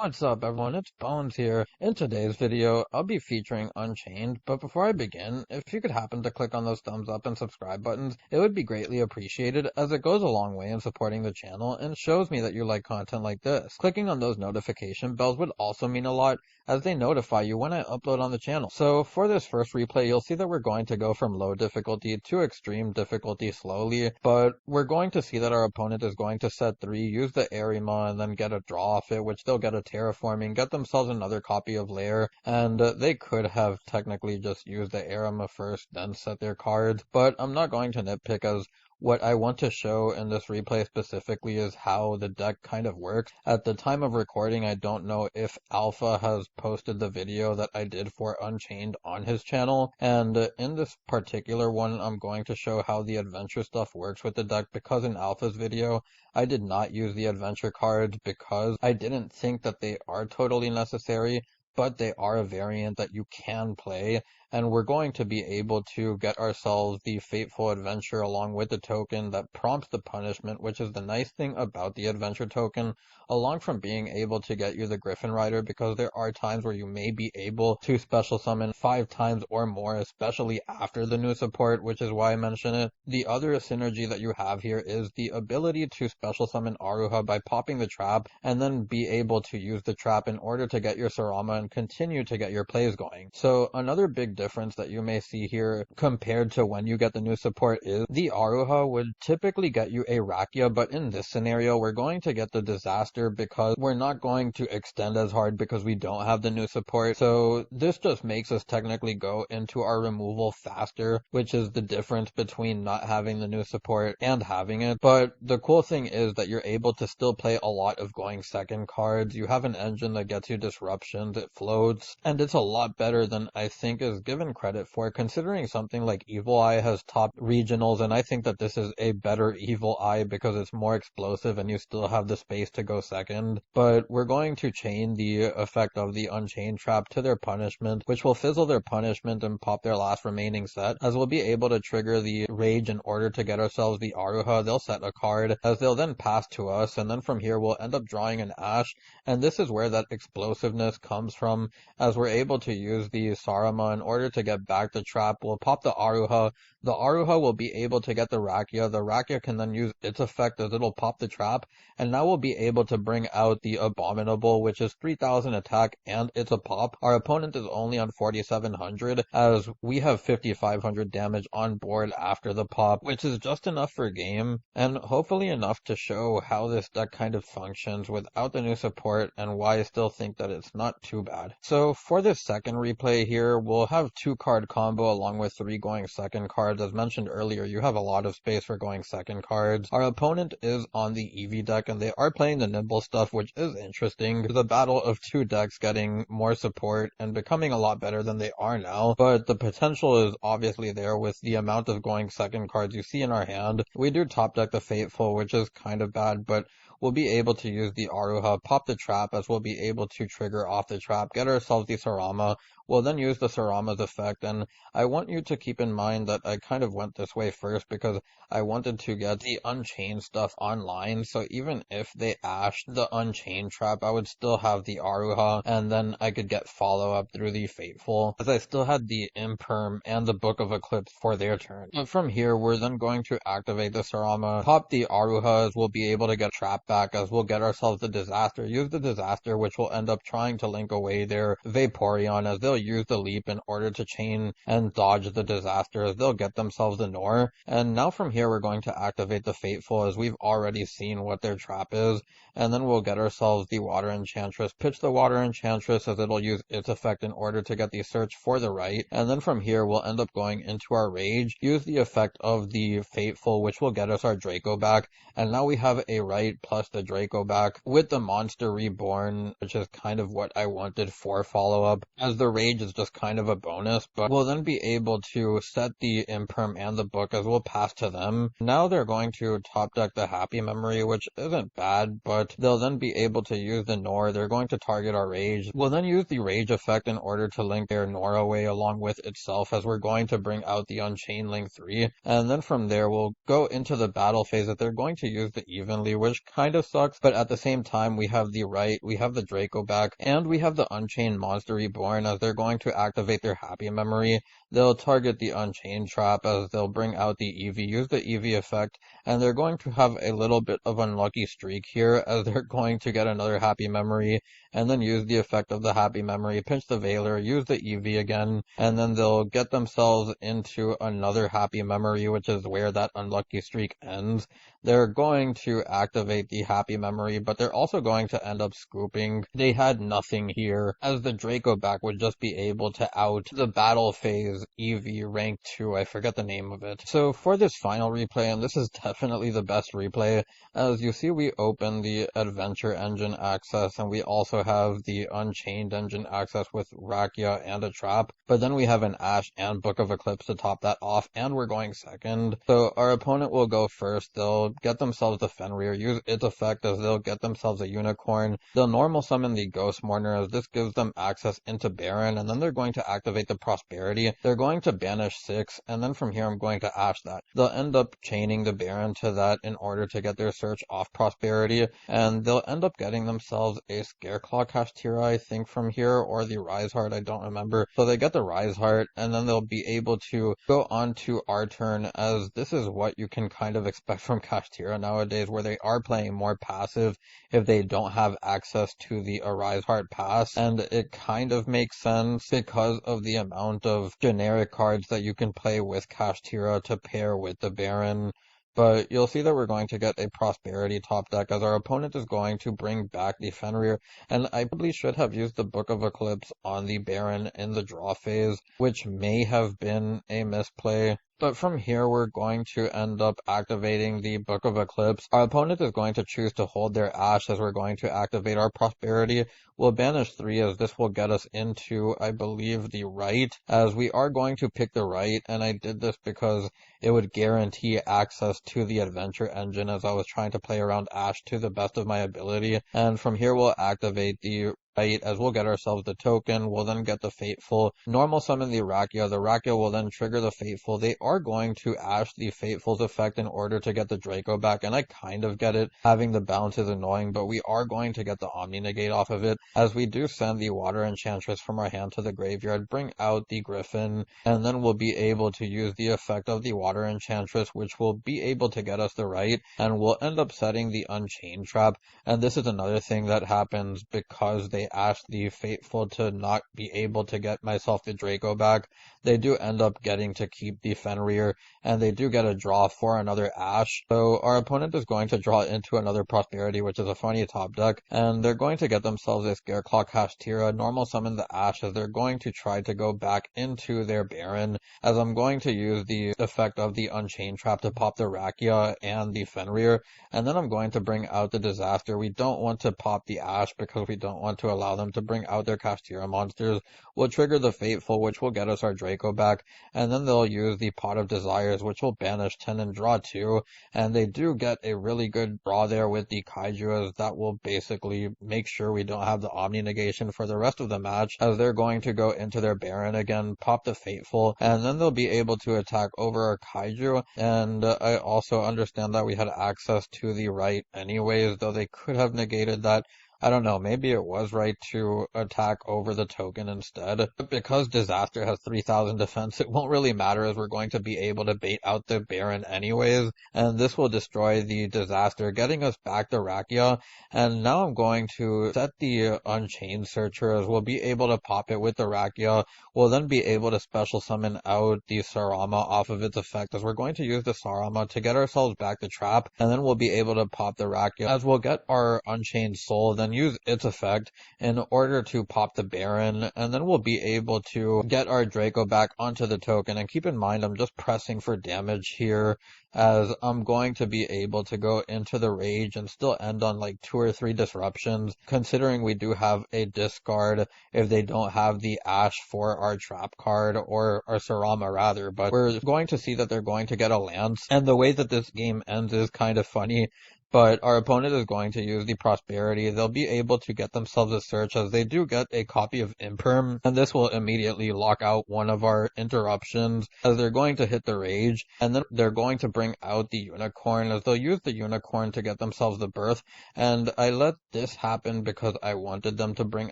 What's up everyone, it's Bones here. In today's video, I'll be featuring Unchained, but before I begin, if you could happen to click on those thumbs up and subscribe buttons, it would be greatly appreciated as it goes a long way in supporting the channel and shows me that you like content like this. Clicking on those notification bells would also mean a lot as they notify you when I upload on the channel. So for this first replay, you'll see that we're going to go from low difficulty to extreme difficulty slowly, but we're going to see that our opponent is going to set 3, use the Arima, and then get a draw off it, which they'll get a terraforming, get themselves another copy of Lair, and they could have technically just used the Arima first, then set their cards, but I'm not going to nitpick as what I want to show in this replay specifically is how the deck kind of works. At the time of recording, I don't know if Alpha has posted the video that I did for Unchained on his channel, and in this particular one, I'm going to show how the adventure stuff works with the deck because in Alpha's video, I did not use the adventure cards because I didn't think that they are totally necessary, but they are a variant that you can play, and we're going to be able to get ourselves the Fateful Adventure along with the token that prompts the punishment, which is the nice thing about the adventure token, along from being able to get you the Griffin Rider, because there are times where you may be able to special summon 5 times or more, especially after the new support, which is why I mention it. The other synergy that you have here is the ability to special summon Aruha by popping the trap, and then be able to use the trap in order to get your Sarama and continue to get your plays going. So another big difference that you may see here compared to when you get the new support is the Aruha would typically get you a Rakia, but in this scenario we're going to get the Disaster because we're not going to extend as hard because we don't have the new support. So this just makes us technically go into our removal faster, which is the difference between not having the new support and having it. But the cool thing is that you're able to still play a lot of going second cards. You have an engine that gets you disruptions, it floats, and it's a lot better than I think is given credit for, considering something like Evil Eye has top regionals, and I think that this is a better Evil Eye because it's more explosive and you still have the space to go second. But we're going to chain the effect of the Unchained trap to their punishment, which will fizzle their punishment and pop their last remaining set, as we'll be able to trigger the Rage in order to get ourselves the Aruha. They'll set a card, as they'll then pass to us, and then from here we'll end up drawing an Ash, and this is where that explosiveness comes from, as we're able to use the Sarama in order to get back the trap. We'll pop the Aruha. The Aruha will be able to get the Rakia. The Rakia can then use its effect as it'll pop the trap, and now we'll be able to bring out the Abominable, which is 3000 attack, and it's a pop. Our opponent is only on 4700, as we have 5500 damage on board after the pop, which is just enough for game, and hopefully enough to show how this deck kind of functions without the new support, and why I still think that it's not too bad. So for this second replay here, we'll have 2 card combo along with 3 going second cards. As mentioned earlier, you have a lot of space for going second cards. Our opponent is on the Eevee deck, and they are playing the Nimble stuff, which is interesting. The battle of 2 decks getting more support and becoming a lot better than they are now, but the potential is obviously there with the amount of going second cards you see in our hand. We do top deck the Fateful, which is kind of bad, but we'll be able to use the Aruha, pop the trap, as we'll be able to trigger off the trap, get ourselves the Sarama. We'll then use the Sarama's effect, and I want you to keep in mind that I kind of went this way first because I wanted to get the Unchained stuff online, so even if they ashed the Unchained trap, I would still have the Aruha, and then I could get follow-up through the Fateful, as I still had the Imperm and the Book of Eclipse for their turn. But from here, we're then going to activate the Sarama, pop the Aruha, as we'll be able to get trap back, as we'll get ourselves the Disaster, use the Disaster, which will end up trying to link away their Vaporeon, as they'll use the Leap in order to chain and dodge the Disaster, as they'll get themselves the Nor. And now from here we're going to activate the Fateful, as we've already seen what their trap is, and then we'll get ourselves the Water Enchantress, pitch the Water Enchantress as it'll use its effect in order to get the Search for the right, and then from here we'll end up going into our Rage, use the effect of the Fateful, which will get us our Draco back, and now we have a right plus the Draco back with the Monster Reborn, which is kind of what I wanted for follow-up, as the Rage is just kind of a bonus, but we'll then be able to set the Imperm and the Book, as we'll pass to them. Now they're going to top deck the Happy Memory, which isn't bad, but they'll then be able to use the Nor. They're going to target our Rage. We'll then use the Rage effect in order to link their Nor away along with itself, as we're going to bring out the Unchained Link 3, and then from there we'll go into the battle phase that they're going to use the Evenly, which kind kind of sucks, but at the same time, we have the right, we have the Draco back, and we have the Unchained Monster Reborn as they're going to activate their Happy Memory. They'll target the Unchained Trap as they'll bring out the Eevee, use the Eevee effect, and they're going to have a little bit of unlucky streak here as they're going to get another Happy Memory, and then use the effect of the Happy Memory, pinch the Veiler, use the Eevee again, and then they'll get themselves into another Happy Memory, which is where that unlucky streak ends. They're going to activate the Happy Memory, but they're also going to end up scooping. They had nothing here, as the Draco back would just be able to out the Battle Phase Eevee rank 2, I forget the name of it. So for this final replay, and this is definitely the best replay, as you see we open the Adventure Engine access, and we also have the Unchained Engine access with Rakia and a Trap, but then we have an Ash and Book of Eclipse to top that off, and we're going second. So our opponent will go first. They'll get themselves the Fenrir, use its effect as they'll get themselves a Unicorn. They'll normal summon the Ghost Mourner as this gives them access into Baron, and then they're going to activate the Prosperity. They're going to banish 6, and then from here I'm going to Ash that. They'll end up chaining the Baron to that in order to get their search off Prosperity, and they'll end up getting themselves a Scareclaw Kashtira, I think, from here, or the Rise Heart, I don't remember. So they get the Rise Heart, and then they'll be able to go on to our turn, as this is what you can kind of expect from Kashtira nowadays, where they are playing more passive if they don't have access to the Arise Heart pass, and it kind of makes sense because of the amount of generic cards that you can play with Kashtira to pair with the Baron. But you'll see that we're going to get a Prosperity top deck as our opponent is going to bring back the Fenrir, and I probably should have used the Book of Eclipse on the Baron in the draw phase, which may have been a misplay. But from here, we're going to end up activating the Book of Eclipse. Our opponent is going to choose to hold their Ash as we're going to activate our Prosperity. We'll banish 3 as this will get us into, I believe, the right, as we are going to pick the right, and I did this because it would guarantee access to the Adventure Engine as I was trying to play around Ash to the best of my ability. And from here, we'll activate the right, as we'll get ourselves the token. We'll then get the Fateful, normal summon the Rakia. The Rakia will then trigger the Fateful. They are going to Ash the Fateful's effect in order to get the Draco back, and I kind of get it. Having the bounce is annoying, but we are going to get the Omni Negate off of it, as we do send the Water Enchantress from our hand to the graveyard, bring out the Griffin, and then we'll be able to use the effect of the Water Enchantress, which will be able to get us the right, and we'll end up setting the Unchained Trap. And this is another thing that happens because they asked the Fateful to not be able to get myself the Draco back. They do end up getting to keep the Fenrir, and they do get a draw for another Ash. So our opponent is going to draw into another Prosperity, which is a funny top deck, and they're going to get themselves a Scareclaw Kashtira, normal summon the Ash as they're going to try to go back into their Baron, as I'm going to use the effect of the Unchained Trap to pop the Rakia and the Fenrir, and then I'm going to bring out the Disaster. We don't want to pop the Ash because we don't want to allow them to bring out their Kashtira monsters. We'll trigger the Fateful, which will get us our Draco back, and then they'll use the Pot of Desires, which will banish 10 and draw 2, and they do get a really good draw there with the Kaiju, as that will basically make sure we don't have the Omni Negation for the rest of the match, as they're going to go into their Baron again, pop the Fateful, and then they'll be able to attack over our Kaiju. And I also understand that we had access to the right anyways, though they could have negated that. I don't know, maybe it was right to attack over the token instead. But because Disaster has 3000 defense, it won't really matter, as we're going to be able to bait out the Baron anyways, and this will destroy the Disaster, getting us back to Rakia. And now I'm going to set the Unchained Searcher, as we'll be able to pop it with the Rakia. We'll then be able to special summon out the Sarama off of its effect, as we're going to use the Sarama to get ourselves back to Trap, and then we'll be able to pop the Rakia, as we'll get our Unchained Soul, then use its effect in order to pop the Baron, and then we'll be able to get our Draco back onto the token. And keep in mind, I'm just pressing for damage here, as I'm going to be able to go into the Rage and still end on like 2 or 3 disruptions, considering we do have a discard if they don't have the Ash for our Trap card, or our Sarama rather. But we're going to see that they're going to get a Lance, and the way that this game ends is kind of funny, but our opponent is going to use the Prosperity. They'll be able to get themselves a search as they do get a copy of Imperm, and this will immediately lock out one of our interruptions as they're going to hit the Rage, and then they're going to bring out the Unicorn as they'll use the Unicorn to get themselves the Birth, and I let this happen because I wanted them to bring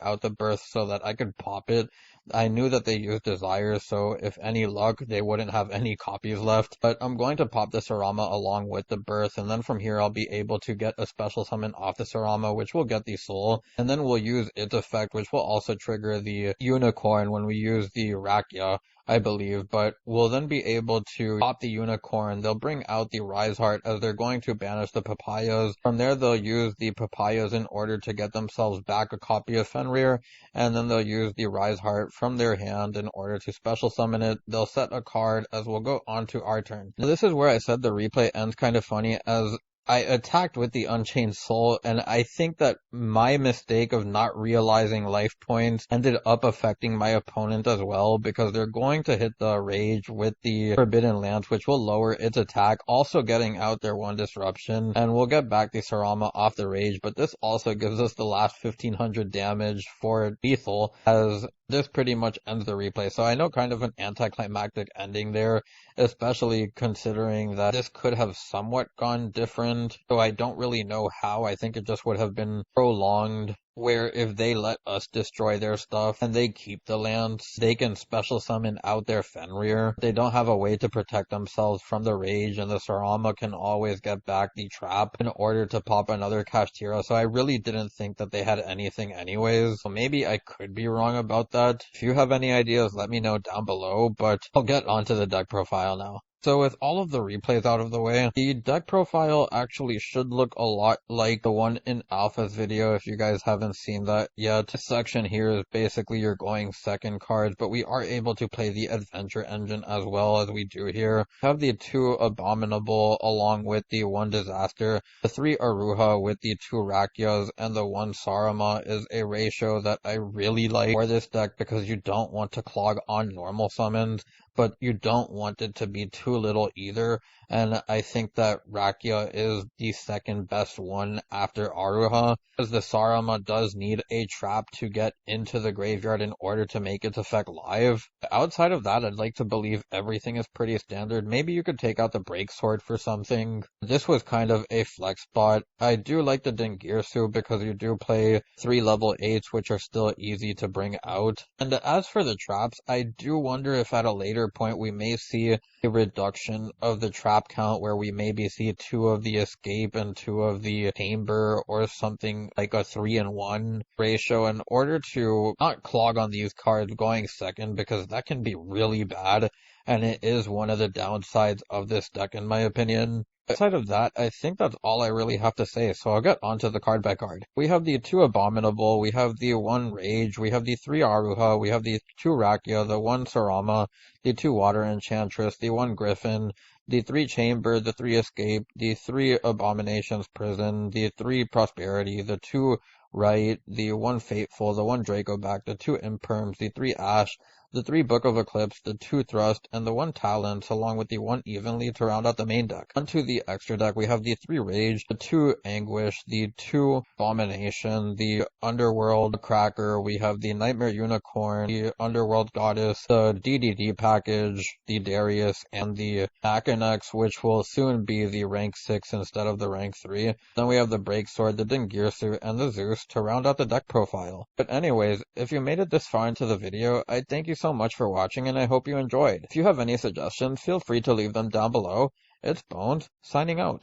out the Birth so that I could pop it. I knew that they used Desires, so if any luck, they wouldn't have any copies left. But I'm going to pop the Sarama along with the Birth, and then from here I'll be able to get a special summon off the Sarama, which will get the Soul, and then we'll use its effect, which will also trigger the Unicorn when we use the Rakia, I believe, but we'll then be able to pop the Unicorn. They'll bring out the Rise Heart as they're going to banish the Papayas. From there, they'll use the Papayas in order to get themselves back a copy of Fenrir, and then they'll use the Rise Heart from their hand in order to special summon it. They'll set a card as we'll go on to our turn. Now, this is where I said the replay ends kind of funny, as I attacked with the Unchained Soul, and I think that my mistake of not realizing life points ended up affecting my opponent as well, because they're going to hit the Rage with the Forbidden Lance, which will lower its attack, also getting out their one disruption, and we'll get back the Sarama off the Rage, but this also gives us the last 1500 damage for lethal, as this pretty much ends the replay. So I know kind of an anticlimactic ending there, especially considering that this could have somewhat gone different, so I don't really know how. I think it just would have been prolonged, where if they let us destroy their stuff and they keep the lance, they can special summon out their Fenrir. They don't have a way to protect themselves from the Rage, and the Sarama can always get back the Trap in order to pop another Kashtira, so I really didn't think that they had anything anyways. So maybe I could be wrong about that. If you have any ideas, let me know down below, but I'll get onto the deck profile now. So with all of the replays out of the way, the deck profile actually should look a lot like the one in Alpha's video if you guys haven't seen that yet. This section here is basically your going second cards, but we are able to play the Adventure Engine as well as we do here. We have the 2 Abominable along with the 1 Disaster. The 3 Aruha with the 2 Rakyas and the 1 Sarama is a ratio that I really like for this deck because you don't want to clog on normal summons, but you don't want it to be too little either, and I think that Rakia is the second best one after Aruha, because the Sarama does need a trap to get into the graveyard in order to make its effect live. Outside of that, I'd like to believe everything is pretty standard. Maybe you could take out the Break Sword for something. This was kind of a flex spot. I do like the Dingirsu because you do play 3 level 8s, which are still easy to bring out. And as for the traps, I do wonder if at a later point we may see a reduction of the trap count, where we maybe see 2 of the Escape and 2 of the Chamber, or something like a 3-in-1 ratio in order to not clog on these cards going second, because that can be really bad, and it is one of the downsides of this deck in my opinion. Outside of that, I think that's all I really have to say, so I'll get onto the card by card. We have the 2 Abominable, we have the 1 Rage, we have the 3 Aruha, we have the 2 Rakia, the 1 Sarama, the 2 Water Enchantress, the 1 Griffin, the 3 Chamber, the 3 Escape, the 3 Abominations Prison, the 3 Prosperity, the 2 Right, the 1 Fateful, the 1 Dracoback, the 2 Imperms, the 3 Ash, the 3 Book of Eclipse, the 2 Thrust, and the 1 Talents, along with the 1 Evenly to round out the main deck. Onto the extra deck, we have the 3 Rage, the 2 Anguish, the 2 Abomination, the Underworld Cracker, we have the Nightmare Unicorn, the Underworld Goddess, the DDD package, the Darius, and the Akanex, which will soon be the rank 6 instead of the rank 3. Then we have the Break Sword, the Dingirsu, and the Zeus to round out the deck profile. But anyways, if you made it this far into the video, I thank you so much for watching, and I hope you enjoyed. If you have any suggestions, feel free to leave them down below. It's Bones, signing out.